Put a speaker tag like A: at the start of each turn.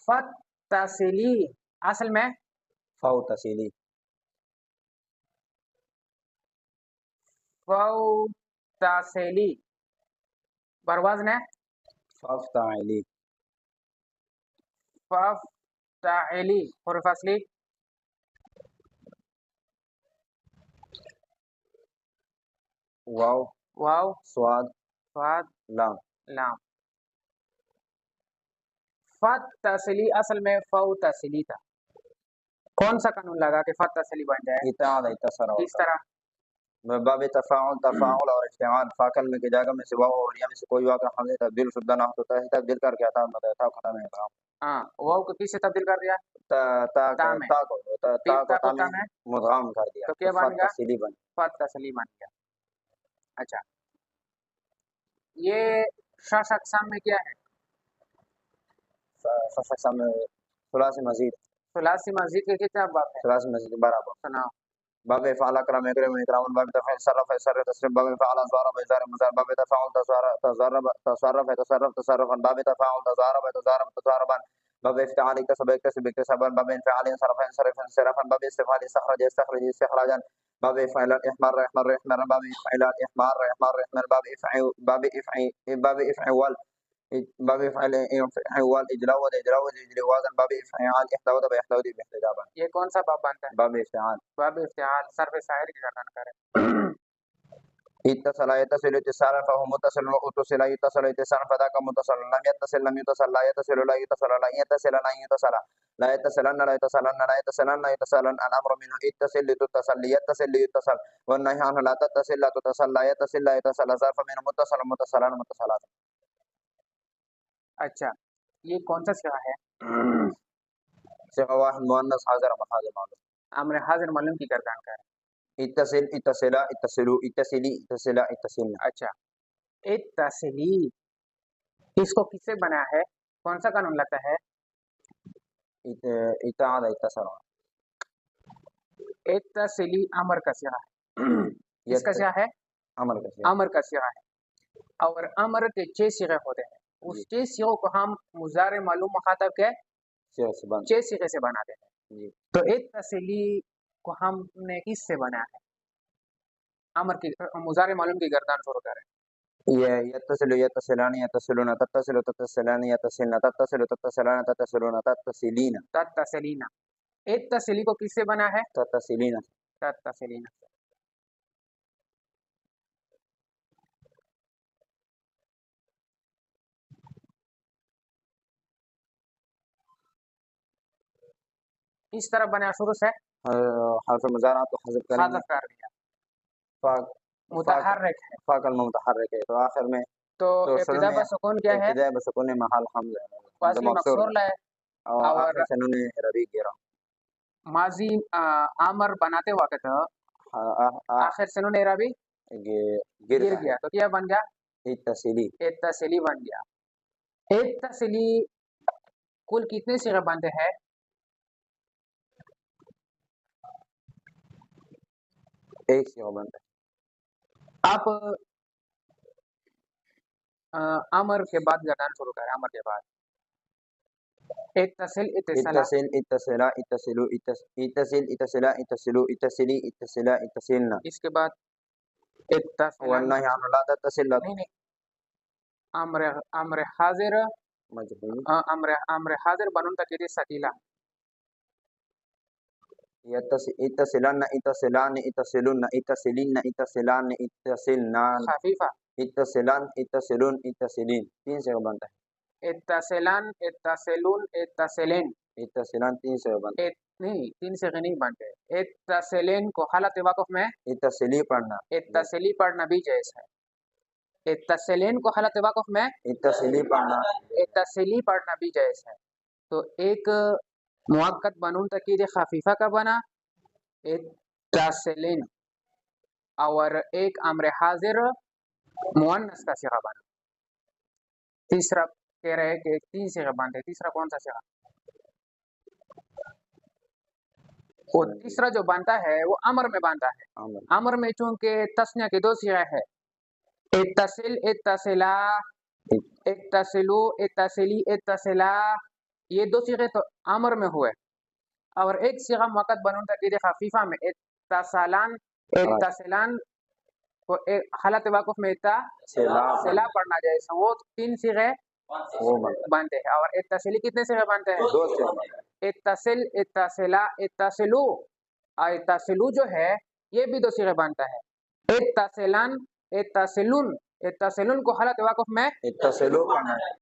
A: फत्तसिली असल में
B: फौतसिली,
A: फौतसिली बरवज़न है
B: फफ्ताइली,
A: फफ्ताइली हुर्फ असली
B: वाव
A: वाव
B: स्वाद
A: स्वाद
B: लाम।
A: लाम। फत्तसिली असल में फौतसिली था। कौन सा कानून लगा कि फत्तसिली बन जाए?
B: इताद इतसरा
A: किस तरह?
B: बाब तफाउल, तफाउल और इफ्तिआल, फाकल में की जगह में से वाव और या में से कोई वाक़ हमने तब्दील शुदा ना होता है, तब्दील करके आता है खत्म है काम।
A: हाँ, वाव को किससे तब्दील कर दिया?
B: ता ता
A: ता में।
B: ता को ता
A: फिर ता को
B: ता
A: ता
B: में
A: में
B: मुदगाम कर दिया,
A: तो क्या बन गया?
B: फत्तसिली बन।
A: फत्तसिली बन गया। अच्छा, ये शश अक़साम में क्या है?
B: फसा में सुलासी मजीद,
A: सुलासी मस्जिद के कितने बाब है?
B: सुलासी मजीद बराबर।
A: सुनाओ।
B: बाब फ़अल अकरम इकरम इकरामन, बाब तफ़अल सरफ सरफ तसरिफ, बाब फ़अल ज़रब ज़रब मज़ार, बाब तफ़अल तज़रब तसरफ तसरफ तसरफन, बाब तफ़अल तज़ारब तज़ारब तज़ारबन, बाब इफ्तिआल इक्तसब इक्तसब इक्तसाबन, बाब इन्फ़िआल इंसरफ इंसरफ इंसराफन, बाब इस्तिफ़आल इस्तख़रज इस्तख़रज इस्तिख़राजन, बाब इफ़अल इहमर इहमर इहमरन, बाब इफ़अल इहमार इहमार इहमर, बाब इफ़अल باب افعل احوال اجراء و اجراء و اجراء باب افعال احتوى باحتوى باحتجابا.
A: ये कौन सा बाब बनता है?
B: باب افتعال.
A: बाब इफ्तिआल सर्फ शायर की गर्दन करे।
B: اتصل يتصل اتصالا فهو متصل واتصل يتصل اتصالا فذاك متصل لم يتصل لم يتصل لا يتصل لا يتصل لا يتصل لا يتصل لا يتصلن لا يتصلن لا يتصلن لا يتصلن الامر منه اتصل لتتصل ليتصل ليتصل والنهي عنه لا تتصل لا تتصل لا يتصل لا يتصل ظرف منه متصل متصلان متصلات.
A: अच्छा, ये कौन सा सिगा है?
B: सिगा वाहिद मुअन्नस हाज़िर मुहाज़िर मालूम.
A: अम्र हाज़िर मालूम की गर्दन करे।
B: इत्तसिल इत्तसिला इत्तसिलु इत्तसिली इत्तसिला इत्तसिलना.
A: अच्छा, इत्तसिली इसको किससे बना है? कौन सा कानून लगता है?
B: इत्ताअद इत्तसरा.
A: इत्तसिली अमर का सिगा है। इसका सिगा है?
B: अमर का सिगा.
A: अमर का सिगा है। और अमर के 6 सिगे होते हैं। उस 6 सिगों को हम मुज़ारे मालूम मुखातब के 6 सिगे से बनाते हैं। तो इत्तसिली को हमने किससे बनाया है? अमर की मुज़ारे मालूम की गर्दन शुरू करें।
B: यत्तसिलु यत्तसिलानि यत्तसिलूना तत्तसिलु तत्तसिलानि यत्तसिलना तत्तसिलु तत्तसिलाना तत्तसिलूना तत्तसिलीना.
A: तत्तसिलीना. इत्तसिली को किससे बना है?
B: तत्तसिलीना.
A: तत्तसिलीना. इस तरह बना शुरू से
B: हर्फ मुज़ारा तो हज़फ करेंगे.
A: हज़फ कर दिया।
B: फाक
A: मुतहर्रिक है.
B: फाकल मुतहर्रिक है तो आखिर में
A: तो इब्तिदा बसुकून क्या है?
B: इब्तिदा बसुकून महल हमज़ा
A: वास्ल मकसूर है
B: और आखिर से नून रबी गिरा.
A: माजी आमर बनाते वक्त आखिर से नून रबी गिर गया तो क्या बन गया?
B: इत्तसिली.
A: इत्तसिली बन गया. इत्तसिली कुल कितने सिगे बनते हैं?
B: एक सिगा बनता है.
A: आप अमर के बाद गर्दन शुरू करें. अमर के बाद इत्तसिल इत्तिसाला
B: इत्तसिल इत्तसिला इत्तसिलु इत्तसिल इत्तसिला इत्तसिलु इत्तसिली इत्तसिला इत्तसिलना.
A: इसके बाद इत्तसिल
B: वन्नही अन ला तत्तसिल.
A: नहीं अम्र अम्र हाजिर
B: मजबूर
A: अम्र हाजिर बनून तक ये सकीला
B: इत्तसिलन इत्तसिलान इत्तसिलुन इत्तसिलिन इत्तसिलान इत्तसिलनान.
A: खफीफा.
B: इत्तसिलन इत्तसिलुन इत्तसिलिन 3 से बनता है.
A: इत्तसिलन इत्तसिलुन इत्तसिलिन.
B: इत्तसिलन 3 से बनता है.
A: नहीं 3 से नहीं बनते. इत्तसिलिन को हालत वक़्फ़ में
B: इत्तसिली पढ़ना.
A: इत्तसिली पढ़ना भी जायज़ है. इत्तसिलिन को हालत वक़्फ़ में
B: इत्तसिली पढ़ना.
A: इत्तसिली पढ़ना भी जायज़ है. तो एक मुअक्कद बनून तकीद खफीफा का बना इत्तसिलिन और एक अम्र हाजिर मुअन्नस का सिगा बना. तीसरा कह रहे हैं कि 3 सिगे बनते. तीसरा कौन सा सिगा? वो तीसरा जो बनता है वो अमर में बनता है. अमर में चूंकि तस्निया के 2 सिगे है इत्तसिल इत्तसिला इत्तसिलु इत्तसिली इत्तसिला یہ دو صیغے تو امر میں ہوئے، اور ایک صیغہ مؤکد بنون تاکید خفیفہ میں اتصالان کو حالت واقف میں اتصلا پڑھنا جائے، وہ 3 صیغے بنتے ہیں. اور اتصلی کتنے صیغے بنتے ہیں؟
B: 2 صیغے.
A: اتصل، اتصلا، اتصلو. اتصلو جو ہے یہ بھی 2 صیغے بنتا ہے. اتصلن، اتصلن. اتصلن کو حالت واقف میں
B: اتصلو پڑھنا ہے.